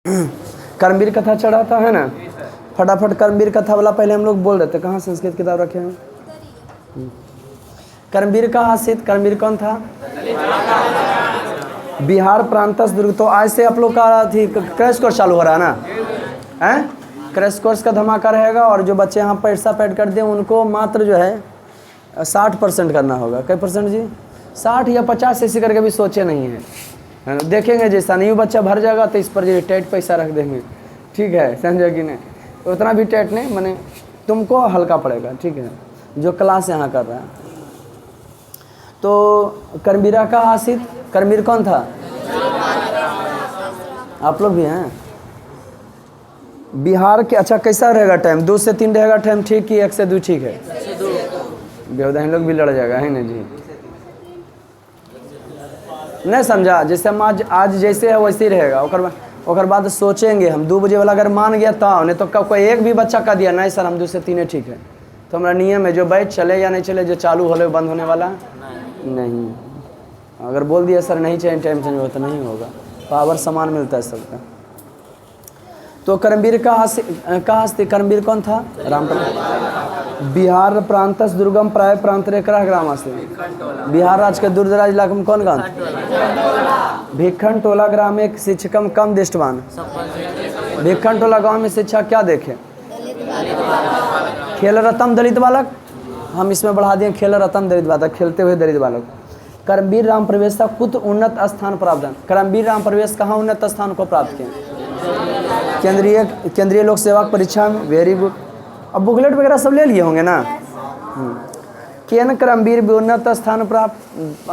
कर्मवीर कथा चढ़ा था, है ना। फटाफट कर्मवीर कथा वाला पहले हम लोग बोल रहे थे। कहाँ संस्कृत किताब रखे हैं? कर्मवीर का हासित, कर्मवीर कौन था? बिहार प्रांतस दुर्ग। तो आज से आप लोग का थी क्रैश कोर्स चालू हो रहा है ना, हैं? क्रैश कोर्स का धमाका रहेगा। और जो बच्चे यहाँ पैसा पैड कर दें उनको मात्र जो है 60% करना होगा। कई परसेंट जी? 60 या 50 ऐसे करके भी सोचे नहीं है ना। देखेंगे जैसा नहीं बच्चा भर जाएगा तो इस पर जो टाइट पैसा रख देंगे, ठीक है, समझे कि नहीं? उतना भी टाइट नहीं, माने तुमको हल्का पड़ेगा, ठीक है, जो क्लास यहाँ कर रहा है। तो कर्मवीरा का हासित, कर्मवीर कौन था? आप लोग भी हैं बिहार के। अच्छा, कैसा रहेगा टाइम? 2 से 3 रहेगा टाइम, ठीक कि 1 से 2 ठीक है? व्यवधान लोग भी लड़ जाएगा, है ना जी? नहीं समझा? जैसे हम आज जैसे है वैसे ही रहेगा। ओकर बाद सोचेंगे हम 2 बजे वाला अगर मान गया तो नहीं तो कोई एक भी बच्चा का दिया नहीं सर हम 2 से 3 ठीक है, तो हमारा नियम है जो बैच चले या नहीं चले, जो चालू हो बंद होने वाला नहीं। अगर बोल दिया सर नहीं चाहिए टाइम चेंज हो तो नहीं होगा, पावर समान मिलता है सबका। तो कर्मवीर का हस्ती, कर्मवीर कौन था? राम। बिहार प्रांतस दुर्गम प्राय प्रांतरे करह ग्राम से। बिहार राज्य के दूरदराज इलाके में कौन गाँव? भिक्खन टोला ग्राम में शिक्षकम कम दृष्टवान। भिक्खन टोला गांव में शिक्षा क्या देखे? खेल रतन दलित बालक, हम इसमें बढ़ा दिए खेल रतन दलित बालक, खेलते हुए दलित बालक। कर्मवीर राम प्रवेश का कुछ उन्नत स्थान प्राप्त। कर्मवीर राम प्रवेश कहाँ उन्नत स्थान को प्राप्त किए? केंद्रीय लोक सेवा परीक्षा में। Very good. अब बुकलेट वगैरह सब ले लिए होंगे ना। केन कर्मवीर भी उन्नत स्थान प्राप्त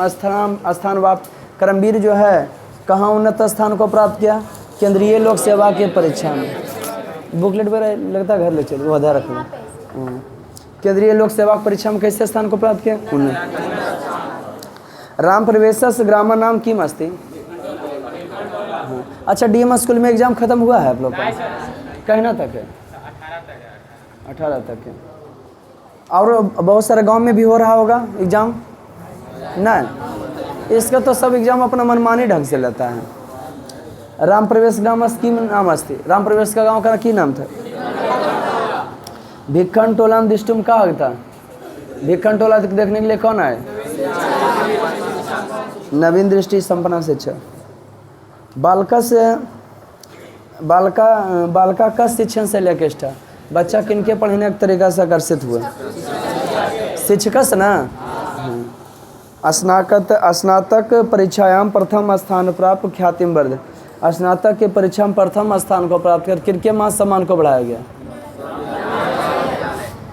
स्थान प्राप्त। कर्मवीर जो है कहाँ उन्नत स्थान को प्राप्त किया? केंद्रीय लोक सेवा के परीक्षा में। बुकलेट वगैरह लगता है घर ले चलो, वो ध्यान रखना। केंद्रीय लोक सेवा परीक्षा में कैसे स्थान को प्राप्त किया? राम प्रवेशस ग्राम नाम किम अस्ति। अच्छा, डीएम स्कूल में एग्जाम खत्म हुआ है आप लोग का? कहना तक है? 18 तक है। और बहुत सारे गांव में भी हो रहा होगा एग्जाम? नहीं, इसका तो सब एग्जाम अपना मनमानी ढंग से लेता है। राम प्रवेश ग्राम की नाम अस्ति। राम प्रवेश का गांव का की नाम था? भिक्खन टोला में दिष्टुम का था? भिक्खन टोला देखने के लिए कौन आए? नवीन दृष्टि संपन्न शिक्षा। बालका का शिक्षण से लेकर स्टार्ट। बच्चा किनके पढ़ने के तरीका से आकर्षित हुआ? शिक्षक से ना। स्नातक परीक्षायाम प्रथम स्थान प्राप्त ख्यातिम वर्ध। स्नातक के परीक्षा में प्रथम स्थान को प्राप्त कर किनके मान सम्मान को बढ़ाया गया?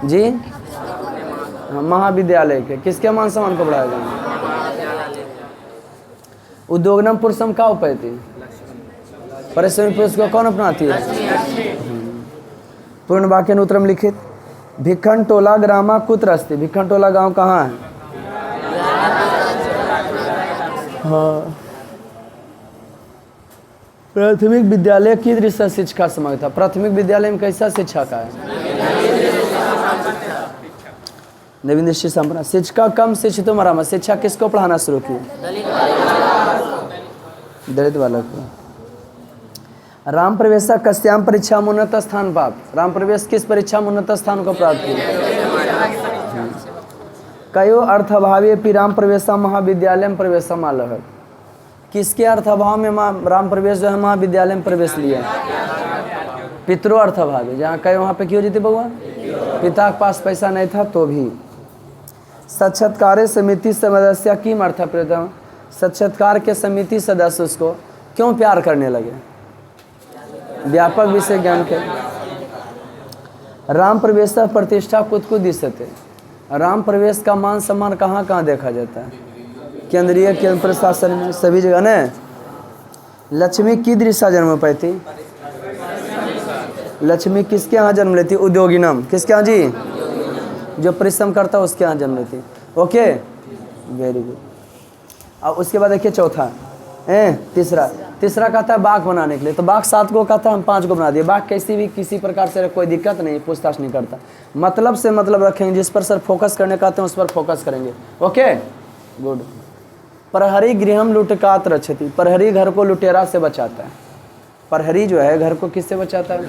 जी, महाविद्यालय के। किसके मान सम्मान को बढ़ाया गया? उद्योगनम पुरुषम का उपैती। परिश्रमी पुरुष को कौन अपनाती है? पूर्ण वाक्य उत्तरम लिखित। भिक्खन टोला ग्रामा कुत्र अस्ति। भिक्खन टोला गांव कहाँ है? हाँ। प्राथमिक विद्यालय की दृश्य शिक्षा समझ था। प्राथमिक विद्यालय में कैसा शिक्षा का है? नवीन दृष्टि संपन्न शिक्षा कम शिक्षित मराम। शिक्षा किसको पढ़ाना शुरू की? दलित बालक को। राम प्रवेश कस्याम परीक्षा में उन्नत स्थान प्राप्त। राम प्रवेश किस परीक्षा में उन्नत स्थान को प्राप्त किया? कयो अर्थभावी राम प्रवेश महाविद्यालय में प्रवेश मालह। किसके अर्थभाव में राम प्रवेश जो है महाविद्यालय में प्रवेश लिया? पितरो अर्थभावी। जहाँ कहे वहाँ पे क्यों जीते बउआ? पिता के पास पैसा नहीं था तो भी। साक्षात्कार समिति सदस्य की अर्थ प्रीतम। साक्षात्कार के समिति सदस्य उसको क्यों प्यार करने लगे? व्यापक विषय ज्ञान के। राम प्रवेश प्रतिष्ठा कुछ दिशते। राम प्रवेश का मान सम्मान कहाँ कहाँ देखा जाता है? केंद्रीय केंद्र प्रशासन में सभी जगह न। लक्ष्मी की दृष्टा जन्म पाती। लक्ष्मी किसके यहाँ जन्म लेती? उद्योगिनम। किसके यहाँ जी? जो परिश्रम करता है उसके यहाँ जन्म लेती। Okay, very good. अब उसके बाद देखिए चौथा तीसरा कहता है बाघ बनाने के लिए। तो बाघ 7 को कहता है, हम 5 को बना दिए। बाघ कैसी भी किसी प्रकार से कोई दिक्कत नहीं, पूछताछ नहीं करता। मतलब से मतलब रखेंगे, जिस पर सर फोकस करने कहते हैं उस पर फोकस करेंगे। Okay, good. प्रहरी गृहम लुटकात रक्षति। प्रहरी घर को लुटेरा से बचाता है। प्रहरी जो है घर को किससे बचाता है?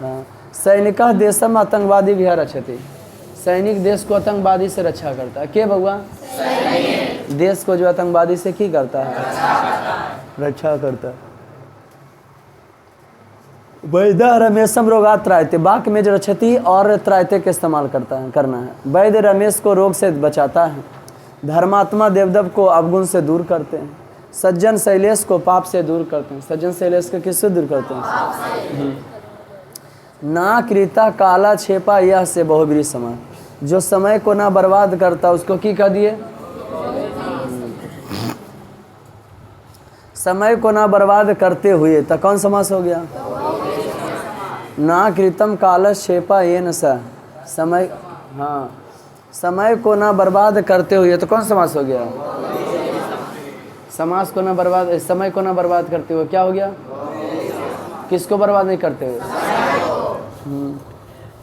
हाँ। सैनिका देशम आतंकवादी भी रक्षति, सैनिक देश को आतंकवादी से रक्षा करता है। के बउआ? देश को जो आतंकवादी से की करता है? रक्षा करता है। वैद्य रमेशम रोगात त्रायते, बाक में जो रक्षति और त्रायते के इस्तेमाल करना है। वैद्य रमेश को रोग से बचाता है। धर्मात्मा देवदव को अवगुण से दूर करते हैं। सज्जन शैलेश को पाप से दूर करते हैं। सज्जन शैलेश को किससे दूर करते हैं? ना कृता काला छेपा यह से बहुबरी समय, जो समय को ना बर्बाद करता उसको की कह दिए? समय को ना बर्बाद करते हुए, तो कौन समास हो गया? ना कृतम कालश छेपा ये न सा, समय, हाँ, समय को ना बर्बाद करते हुए, तो कौन समास हो गया? समास को ना बर्बाद, समय को ना बर्बाद करते हुए क्या हो गया? किसको बर्बाद नहीं करते हुए?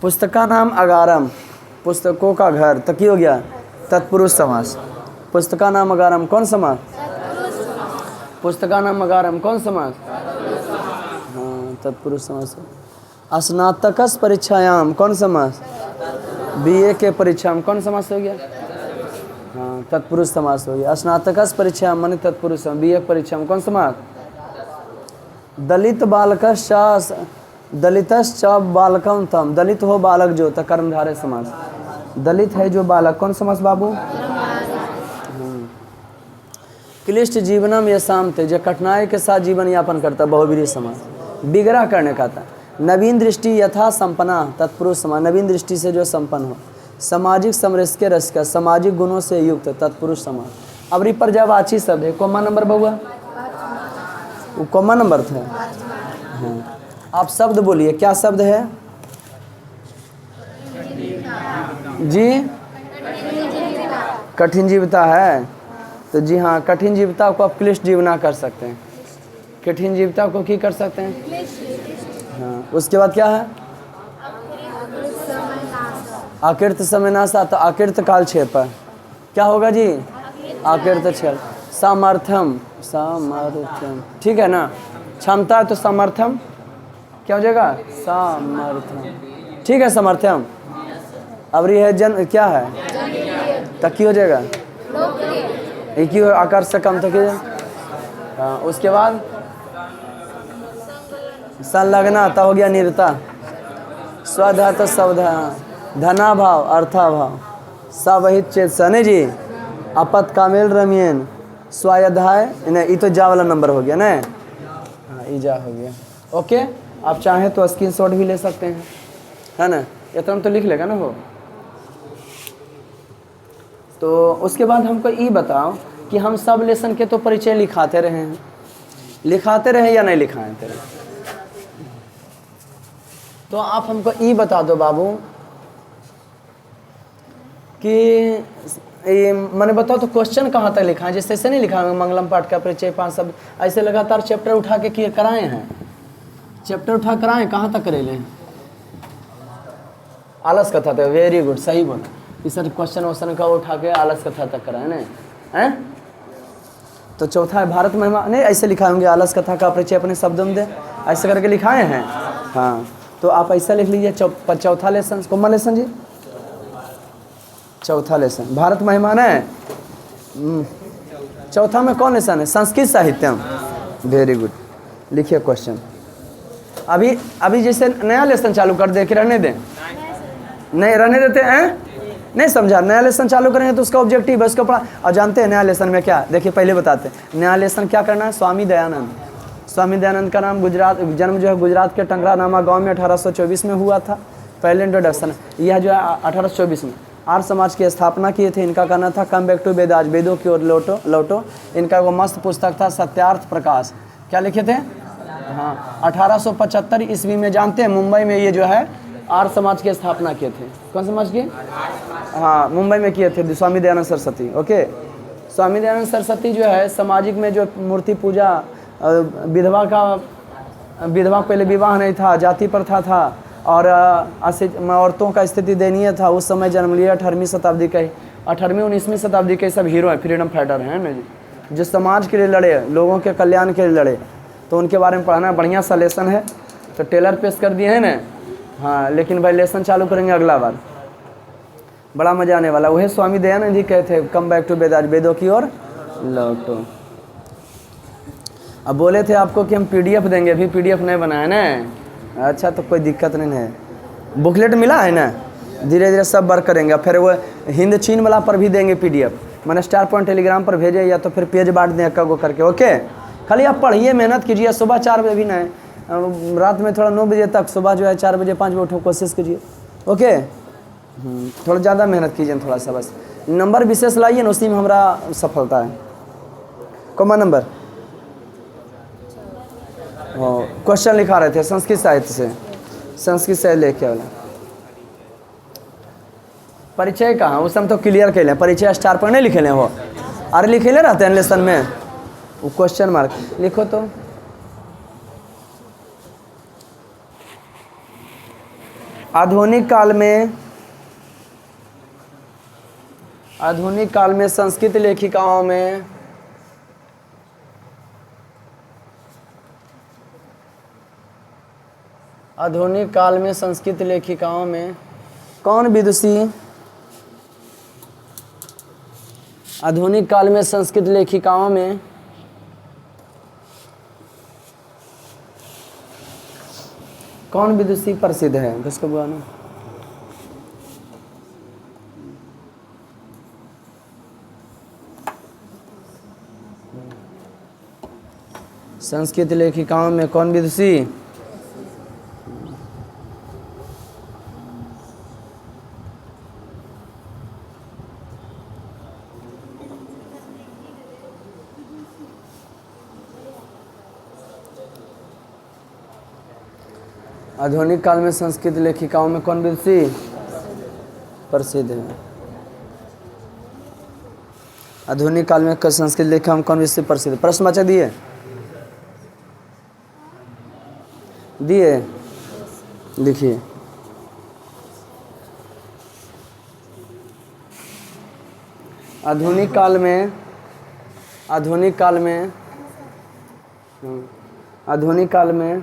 पुस्तका नाम अगारम, पुस्तकों का घर, तो की हो गया? तत्पुरुष समास। पुस्तका नाम अगारम कौन समास? पुस्तका नाम अगारम कौन समास? हाँ, तत्पुरुष समास। स्नातकस परीक्षायाम कौन समास? बीए के परीक्षा में कौन समास हो गया? हाँ, तत्पुरुष समास हो गया। स्नातकस परीक्षा माने तत्पुरुष, बीए परीक्षा में कौन समास? दलित बालकश्च, दलितश्च बालकम तम, दलित हो बालक जो, तो कर्मधारय समास। दलित है जो बालक, कौन समास बाबू? क्लिष्ट जीवनम ये शांत, जो कठिनाई के साथ जीवन यापन करता, बहुब्रीहि समास। बिगड़ा करने का था। नवीन दृष्टि यथा संपन्ना, तत्पुरुष समास, नवीन दृष्टि से जो संपन्न हो। सामाजिक समरस के रस का, सामाजिक गुणों से युक्त, तत्पुरुष समास। अब रिपर्यावाची शब्द है, कौन नंबर बहुआ? वो कौन नंबर था? हाँ। आप शब्द बोलिए, क्या शब्द है जी? कठिन जीवता है, तो जी हाँ, कठिन जीवता को आप क्लिष्ट जीवना कर सकते हैं। कठिन जीवता को की कर सकते हैं? हाँ। उसके बाद क्या है? आकृत समय नाशा, तो आकृत काल क्षेप, क्या होगा जी? आकृत क्षेप। सामर्थ्यम, सामर्थ्यम, ठीक है ना? क्षमता है तो सामर्थ्यम क्या हो जाएगा? सामर्थ्यम, ठीक है, सामर्थ्यम। अब ये है जन्म, क्या है? तकी हो जाएगा, एक ही आकार से कम तक। हाँ, उसके बाद संलग्ना, तो हो गया निरता। स्वधात सवधा, धनाभाव, अर्थाभाव, सवहित चेत सने जी, अपत कामेल रमियन, स्वाध्याय, नहीं ये तो जा वाला नंबर हो गया ना? हाँ, ईजा हो गया। ओके, आप चाहें तो स्क्रीनशॉट भी ले सकते हैं, है ना? इतना तो लिख लेगा ना वो। तो उसके बाद हमको ये बताओ कि हम सब लेसन के तो परिचय लिखाते रहे हैं, लिखाते रहे या नहीं लिखाते रहे? तो आप हमको ये बता दो बाबू कि ये मैंने बताओ तो क्वेश्चन कहाँ तक लिखा है? जैसे ऐसे नहीं लिखा है मंगलम पाठ का परिचय 5 शब्द, ऐसे लगातार चैप्टर उठा के कराए हैं, चैप्टर उठा कराएं, कहाँ तक करे लें? आलस कथा तक, वेरी गुड, सही बोला। इस क्वेश्चन वोश्चन का उठा के आलस कथा तक कराए ना, हैं? तो चौथा है भारत महिमा, नहीं ऐसे लिखाए होंगे, आलस कथा का परिचय अपने शब्दों में दे, ऐसे करके लिखाए हैं। हाँ, तो आप ऐसा लिख लीजिए। चौथा लेसन, कौन लेसन जी? चौथा लेसन भारत महिमा है। चौथा में कौन लेसन है? संस्कृत साहित्यम, वेरी गुड। लिखिए क्वेश्चन। अभी जैसे नया लेसन चालू कर दे कि रहने दें? नहीं रहने देते हैं, नहीं समझा। नया लेसन चालू करेंगे तो उसका ऑब्जेक्टिव है, उसको पढ़ा। और जानते हैं नया लेसन में क्या? देखिए पहले बताते हैं नया लेसन क्या करना है। स्वामी दयानंद, स्वामी दयानंद का नाम गुजरात, जन्म जो है गुजरात के टंगरा नामा गांव में 1824 में हुआ था। पहले इंट्रोडक्शन यह जो है 1824 में आर्य समाज की स्थापना किए थे। इनका कहना था कम बैक टू वेदाज, वेदों की ओर लौटो। इनका वो मस्त पुस्तक था सत्यार्थ प्रकाश। क्या लिखे थे? हाँ, 1875 ईस्वी में जानते हैं मुंबई में ये जो है आर्य समाज की स्थापना किए थे। कौन समाज की? हाँ, मुंबई में किए थे स्वामी दयानंद सरस्वती। ओके, स्वामी दयानंद सरस्वती जो है सामाजिक में जो मूर्ति पूजा, विधवा पहले विवाह नहीं था, जाति प्रथा था, और औरतों का स्थिति दयनीय था। उस समय जन्म लिया 18वीं शताब्दी के, 18वीं 19वीं शताब्दी के सब हीरो हैं, फ्रीडम फाइटर हैं ना जी, जो समाज के लिए लड़े, लोगों के कल्याण के लिए लड़े। तो उनके बारे में पढ़ना। बढ़िया सा लेसन है, तो टेलर पेश कर दिए हैं ना। हाँ, लेकिन भाई लेसन चालू करेंगे अगला बार, बड़ा मजा आने वाला। वही स्वामी दयानंद जी कहते थे, कम बैक टू वेद, आज वेदों की ओर लौटो। अब बोले थे आपको कि हम पीडीएफ देंगे, अभी पीडीएफ नहीं बनाया ना। अच्छा, तो कोई दिक्कत नहीं है, बुकलेट मिला है ना, धीरे धीरे सब वर्क करेंगे। फिर वो हिंद चीन वाला पर भी देंगे पीडीएफ, मैंने स्टार पॉइंट टेलीग्राम पर भेजे, या तो फिर पेज बांट दें अक्का को करके। ओके, खाली आप पढ़िए, मेहनत कीजिए। सुबह 4 बजे भी नहीं, रात में थोड़ा 9 बजे तक, सुबह जो है 4 बजे 5 बजे उठो, कोशिश कीजिए। ओके, थोड़ा ज़्यादा मेहनत कीजिए, थोड़ा सा बस नंबर विशेष लाइए ना, उसी में हमारा सफलता है। कौन नंबर? क्वेश्चन लिखा रहे थे संस्कृत साहित्य से, संस्कृत साहित्य लेके वाला परिचय कहाँ, उस हम तो क्लियर कर लें। परिचय स्टार पर नहीं लिखे लें, वो अरे लिखे ले रहते हैं लेसन में, वो क्वेश्चन मार्क लिखो। तो आधुनिक काल में, आधुनिक काल में संस्कृत लेखिकाओं में आधुनिक काल में संस्कृत लेखिकाओं में कौन विदुषी, आधुनिक काल में संस्कृत लेखिकाओं में कौन विदुषी प्रसिद्ध है? किसको बुलाना? संस्कृत लेखिकाओं में कौन विदुषी? आधुनिक काल में संस्कृत लेखिकाओं में कौन विदुषी प्रसिद्ध है? आधुनिक काल में संस्कृत लेखिकाओं में कौन विदुषी प्रसिद्ध? प्रश्न बचा दिए दिए, लिखिए। आधुनिक काल में, आधुनिक काल में, आधुनिक काल में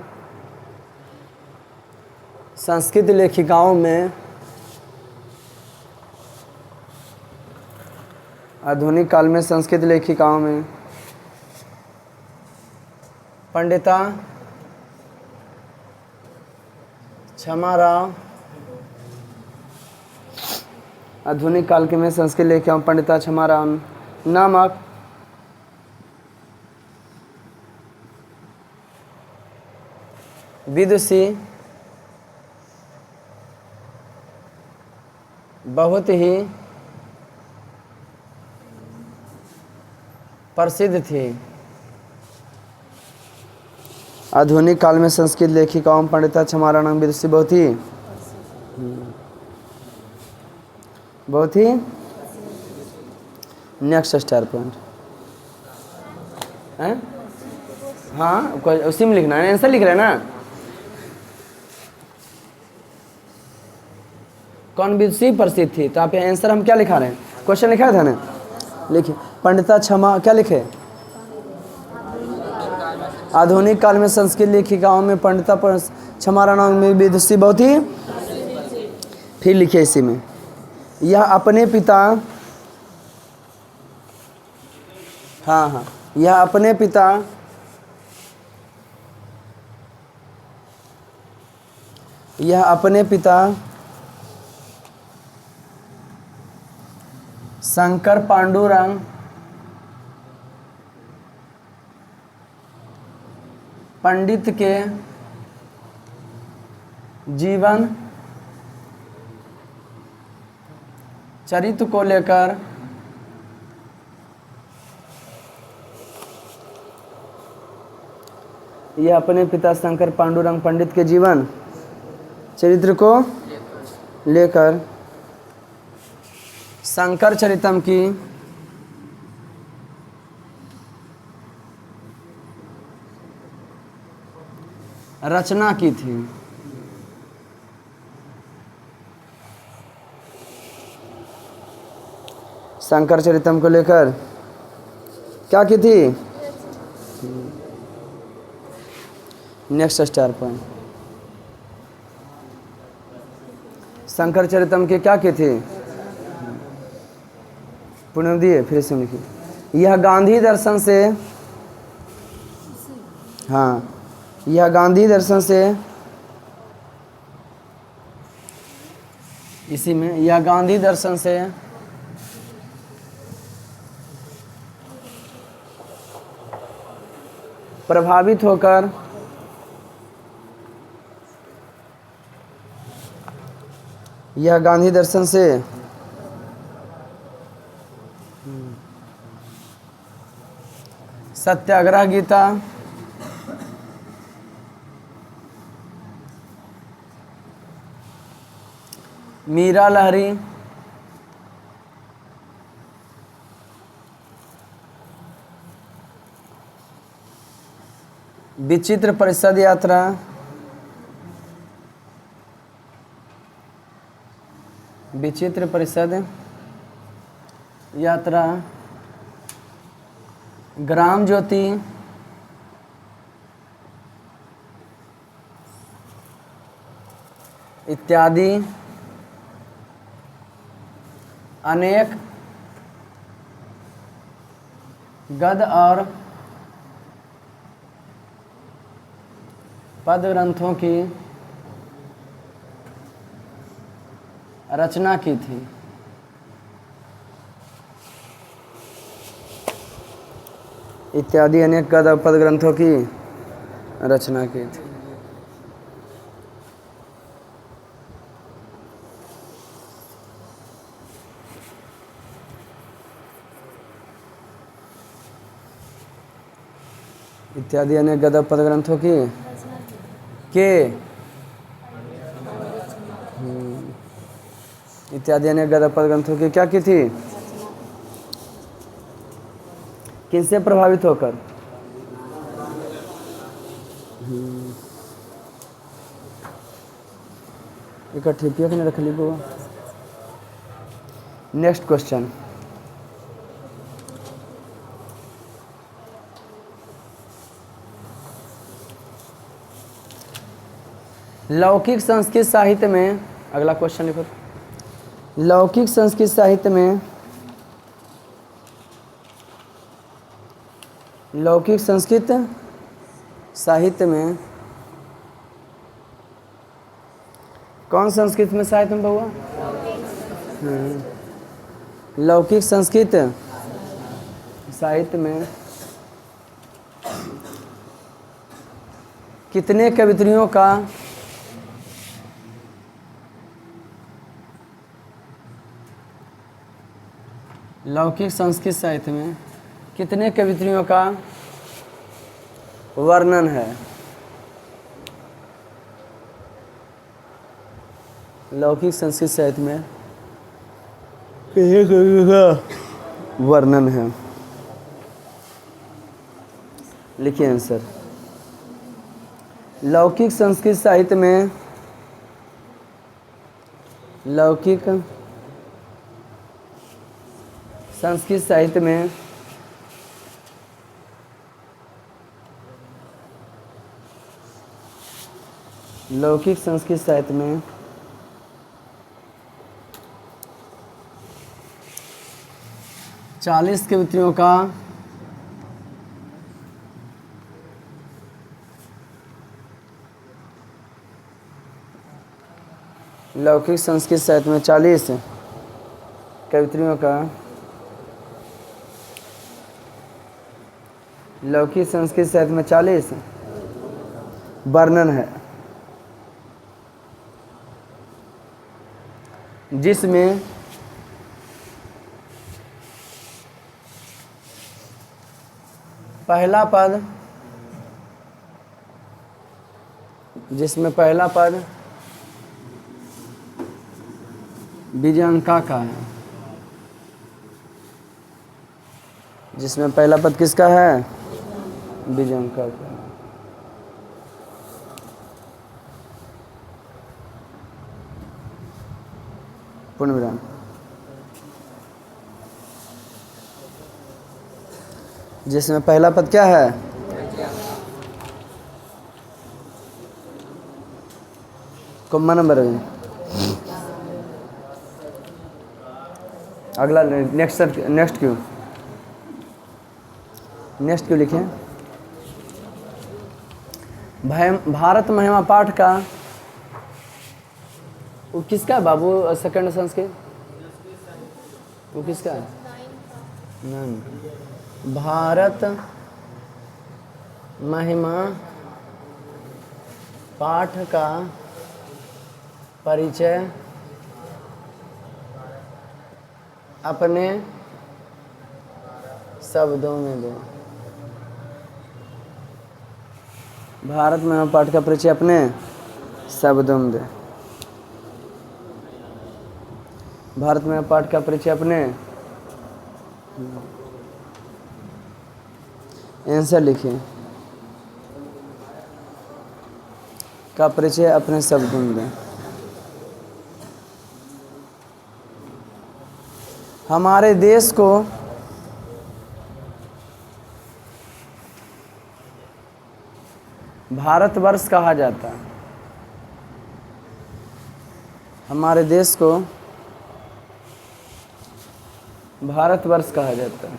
संस्कृत लेखिकाओं में, आधुनिक काल में संस्कृत लेखिकाओं में पंडिता क्षमाराव, आधुनिक काल के में संस्कृत लेखिकाओं पंडिता क्षमाराव नामक विदुषी बहुत ही प्रसिद्ध थी। आधुनिक काल में संस्कृत लेखिकाओं पंडिता क्षमाराव नामक विदुषी बहुत ही नेक्स्ट स्टार पॉइंट है। हाँ, उसी में लिखना है, आंसर लिख रहे हैं ना। कौन विदुषी प्रसिद्ध थी, तो आप आंसर हम क्या लिखा रहे हैं? क्वेश्चन लिखा था ना, लिखिए। पंडिता क्षमा क्या लिखे? आधुनिक काल में संस्कृत लेखिकाओं में पंडिता क्षमाराव नाम में विदुषी बहुत ही, फिर लिखिए इसी में, यह अपने पिता, हाँ हाँ, यह अपने पिता, यह अपने पिता शंकर पांडुरंग पंडित के जीवन चरित्र को लेकर यह अपने पिता शंकर पांडुरंग पंडित के जीवन चरित्र को लेकर शंकर चरितम की रचना की थी। शंकर चरितम को लेकर क्या की थी? Next star point. शंकर चरितम की क्या की थी? पुण्यवती है, फिर से लिखिए। यह गांधी दर्शन से, हाँ, यह गांधी दर्शन से, इसी में, यह गांधी दर्शन से प्रभावित होकर यह गांधी दर्शन से सत्याग्रह गीता मीरा लहरी विचित्र परिषद यात्रा विचित्र परिषद यात्रा ग्राम ज्योति इत्यादि अनेक गद्य और पद ग्रंथों की रचना की थी। इत्यादि अनेक गद्य और पद ग्रंथों की रचना की थी। इत्यादि अनेक गद्य और पद ग्रंथों की इत्यादि अनेक गद्य पद ग्रंथों की क्या की थी? किनसे प्रभावित होकर? इकट्ठी पिया ने रख ली बुआ। Next question. लौकिक संस्कृत साहित्य में, अगला क्वेश्चन लिखो। लौकिक संस्कृत साहित्य में, लौकिक संस्कृत साहित्य में कौन संस्कृत में साहित्य में बउआ? लौकिक संस्कृत साहित्य में कितने कवित्रियों का लौकिक संस्कृत साहित्य में कितने कवित्रियों का वर्णन है? लौकिक संस्कृत साहित्य में कितने कवियों का वर्णन है? लिखिए आंसर। लौकिक संस्कृत साहित्य में, लौकिक संस्कृत साहित्य में लौकिक संस्कृत साहित्य में चालीस कवित्रियों का लौकिक संस्कृत साहित्य में 40 कवित्रियों का लौकिक संस्कृत साहित्य में 40 वर्णन है, जिसमें पहला पद, विजयांका का है, जिसमें पहला पद किसका है? विजयांका का। पूर्ण विराम। जिसमें पहला पद क्या है? कोम्मा नंबर है। अगला नेक्स्ट क्यों लिखे। भारत महिमा पाठ का वो किसका है बाबू? सेकंड संस्कृत वो किसका है? नहीं। भारत महिमा पाठ का परिचय अपने शब्दों में दो। भारत महिमा पाठ का परिचय अपने शब्दों में दे। भारत महिमा पाठ का परिचय अपने आंसर लिखिए। का परिचय अपने शब्दों में दें। हमारे देश को भारतवर्ष कहा जाता है। हमारे देश को भारतवर्ष कहा जाता है।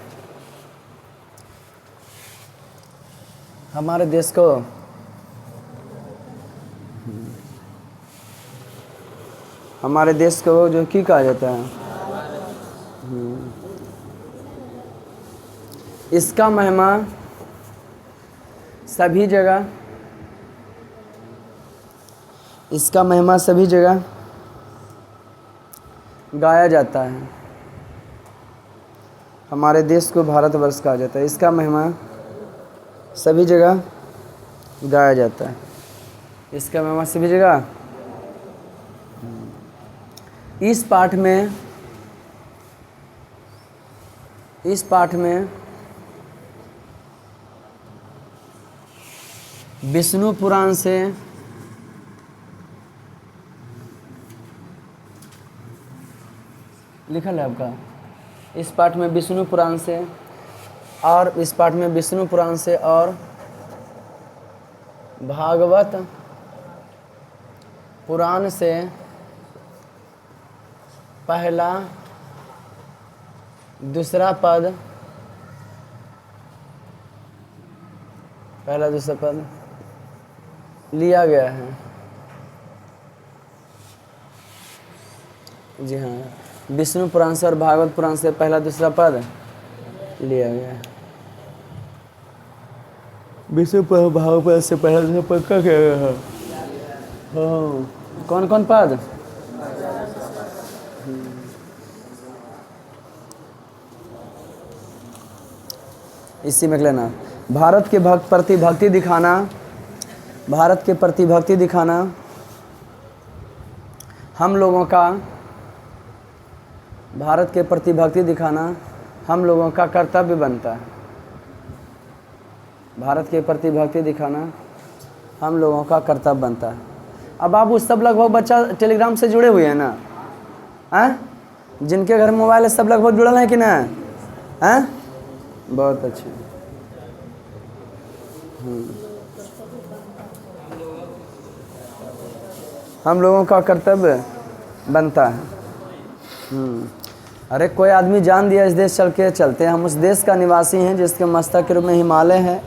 हमारे देश को जो की कहा जाता है। इसका महिमा सभी जगह गाया जाता है। हमारे देश को भारतवर्ष कहा जाता है। इसका महिमा सभी जगह गाया जाता है। इसका महिमा सभी जगह। इस पाठ में विष्णु पुराण से लिखा है आपका। इस पाठ में विष्णु पुराण से और भागवत पुराण से पहला दूसरा पद लिया गया है। जी हाँ, विष्णु पुराण से और भागवत पुराण से पहला दूसरा पद लिया गया है। विष्णु पुराण भागवत पुराण से पहला दूसरा पद क्या किया गया है? हाँ, कौन कौन पद? इसी में लेना। भारत के प्रति भक्ति दिखाना हम लोगों का कर्तव्य बनता है। भारत के प्रति भक्ति दिखाना हम लोगों का कर्तव्य बनता है। अब आप उस सब लगभग बच्चा टेलीग्राम से जुड़े हुए हैं ना? हैं? जिनके घर मोबाइल है सब लगभग जुड़ल है कि ना? हैं? बहुत अच्छे। हम लोगों का कर्तव्य बनता है। अरे कोई आदमी जान दिया इस देश चलते हैं। हम उस देश का निवासी हैं जिसके मस्तक के रूप में हिमालय है,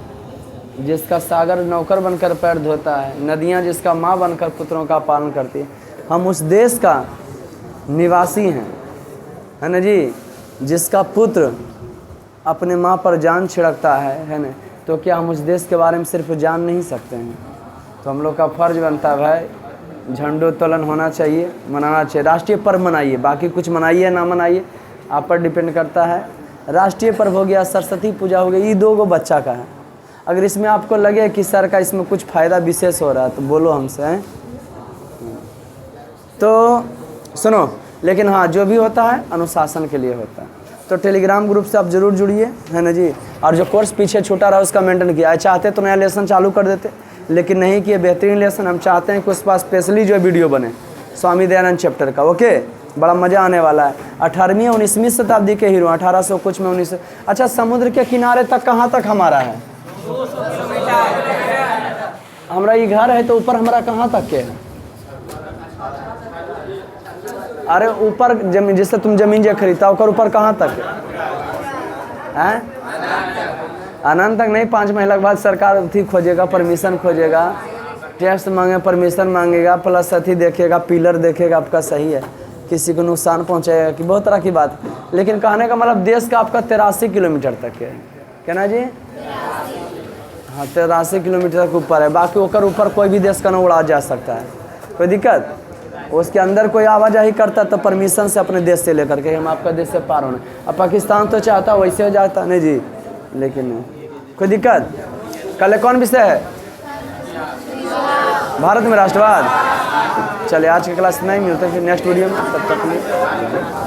जिसका सागर नौकर बनकर पैर धोता है, नदियाँ जिसका माँ बनकर पुत्रों का पालन करती है। हम उस देश का निवासी हैं, है ना जी? जिसका पुत्र अपने माँ पर जान छिड़कता है ना? तो क्या हम उस देश के बारे में सिर्फ जान नहीं सकते हैं? तो हम लोग का फर्ज बनता है भाई, झंडोत्तोलन होना चाहिए, मनाना चाहिए। राष्ट्रीय पर्व मनाइए, बाकी कुछ मनाइए ना मनाइए आप पर डिपेंड करता है। राष्ट्रीय पर्व हो गया, सरस्वती पूजा हो गई, ये 2 बच्चा का है। अगर इसमें आपको लगे कि सर का इसमें कुछ फ़ायदा विशेष हो रहा है तो बोलो हमसे, हैं? तो सुनो, लेकिन हाँ, जो भी होता है अनुशासन के लिए होता है। तो टेलीग्राम ग्रुप से आप ज़रूर जुड़िए, है ना जी? और जो कोर्स पीछे छूटा रहा उसका मेंटेन किया। चाहते तो नया लेसन चालू कर देते, लेकिन नहीं किए। बेहतरीन लेसन हम चाहते हैं कि उस पास स्पेशली जो वीडियो बने स्वामी दयानंद चैप्टर का। ओके, बड़ा मज़ा आने वाला है। 18वीं 19वीं शताब्दी के हीरो, 1800 कुछ में 1900। अच्छा, समुद्र के किनारे तक कहाँ तक हमारा है? 200 किलोमीटर। हमारा ये घर है तो ऊपर हमारा कहाँ तक के है? अरे ऊपर जमीन, जैसे तुम जमीन जो खरीदता ऊपर ऊपर कहाँ तक है? अनंत तक नहीं, 5 महीना के बाद सरकार अथी खोजेगा, परमिशन खोजेगा, टैक्स मांगे, परमिशन मांगेगा, प्लस अथी देखेगा, पिलर देखेगा आपका सही है, किसी को नुकसान पहुंचाएगा कि बहुत तरह की बात। लेकिन कहने का मतलब देश का आपका 83 किलोमीटर तक है, क्या ना जी? हाँ 83 किलोमीटर तक ऊपर है, बाकी ऊपर ऊपर कोई भी देश का ना उड़ा जा सकता है, कोई दिक्कत। उसके अंदर कोई आवाजाही करता तो परमिशन से अपने देश से लेकर के हम आपका देश से पार होना। अब पाकिस्तान तो चाहता वैसे हो जाता नहीं जी, लेकिन कोई दिक्कत। कल कौन विषय है? भारत में राष्ट्रवाद। चलिए आज की क्लास नहीं मिलते, फिर नेक्स्ट वीडियो में, तब तक के लिए।